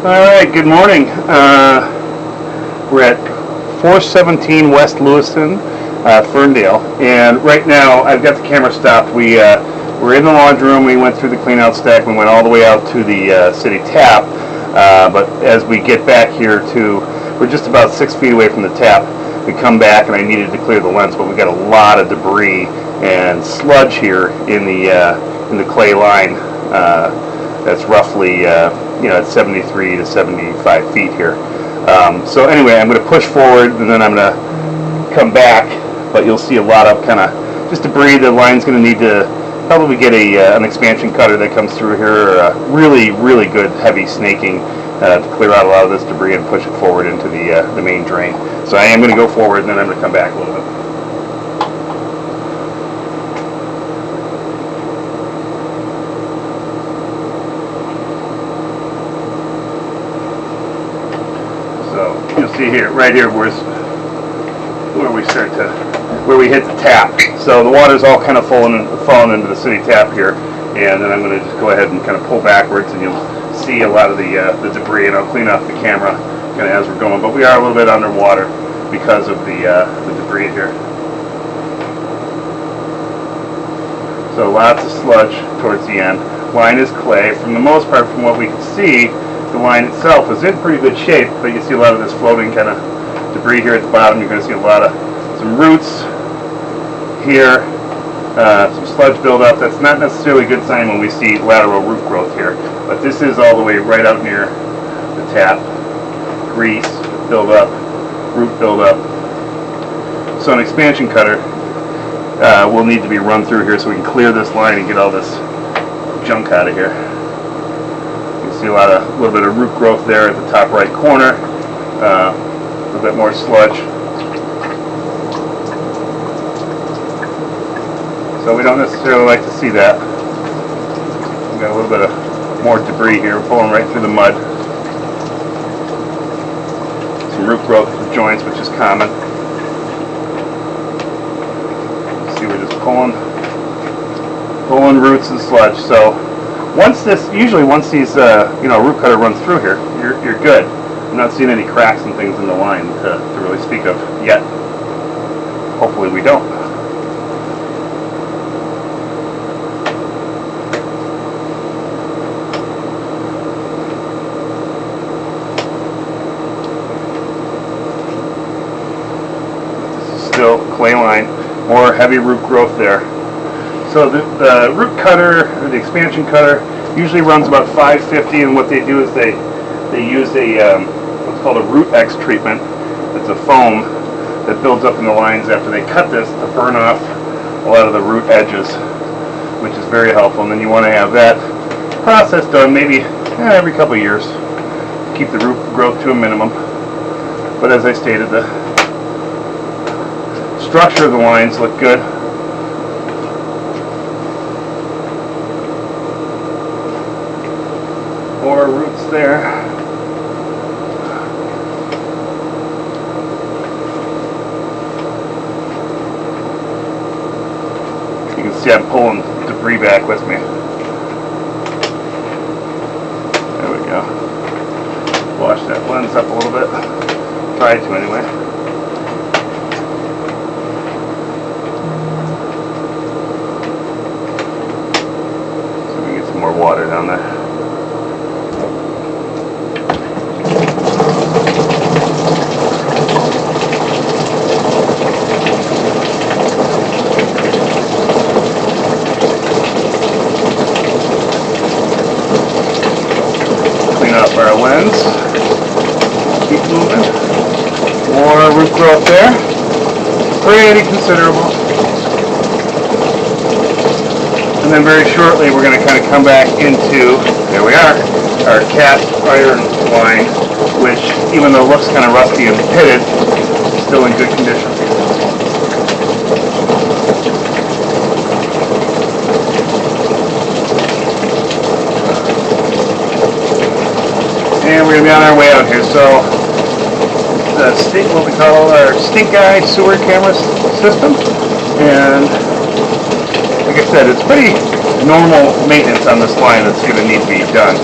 Alright, good morning. We're at 417 West Lewiston, Ferndale, and right now I've got the camera stopped. We're in the laundry room. We went through the clean out stack. We went all the way out to the city tap, but as we get back here we're just about 6 feet away from the tap. We come back and I needed to clear the lens, but we got a lot of debris and sludge here in the clay line. That's roughly at 73 to 75 feet here. So anyway, I'm going to push forward and then I'm going to come back, but you'll see a lot of kind of just debris. The line's going to need to probably get an expansion cutter that comes through here, or really good heavy snaking to clear out a lot of this debris and push it forward into the main drain. So I am going to go forward and then I'm going to come back a little bit. So you'll see here, right here, where we hit the tap. So the water's all kind of falling into the city tap here, and then I'm going to just go ahead and kind of pull backwards, and you'll see a lot of the debris, and I'll clean off the camera kind of as we're going. But we are a little bit underwater because of the debris here. So lots of sludge towards the end. Line is clay. For the most part, from what we can see, the line itself is in pretty good shape, but you see a lot of this floating kind of debris here at the bottom. You're going to see some roots here, some sludge buildup. That's not necessarily a good sign when we see lateral root growth here, but this is all the way right out near the tap. Grease buildup, root buildup. So an expansion cutter will need to be run through here so we can clear this line and get all this junk out of here. You can see a little bit of root growth there at the top right corner. A little bit more sludge. So we don't necessarily like to see that. We've got a little bit of more debris here. We're pulling right through the mud. Some root growth of the joints, which is common. See, we're just pulling roots and sludge. So once these root cutter runs through here, you're good. I'm not seeing any cracks and things in the line to really speak of yet. Hopefully we don't. Still clay line, more heavy root growth there. So the root cutter, or the expansion cutter, usually runs about 550, and what they do is they use what's called a root X treatment. It's a foam that builds up in the lines after they cut this to burn off a lot of the root edges, which is very helpful. And then you want to have that process done maybe every couple of years to keep the root growth to a minimum. But as I stated, the structure of the lines look good. More roots there. You can see I'm pulling debris back with me. There we go. Wash that lens up a little bit. Try to anyway. More water down there. Clean up our lens. Keep moving. More root growth there. Pretty considerable. And then very shortly we're going to kind of come back into, there we are, our cast iron line, which even though it looks kind of rusty and pitted, is still in good condition. And we're going to be on our way out here. So what we call our stink eye sewer camera system, and like I said, it's pretty normal maintenance on this line that's going to need to be done.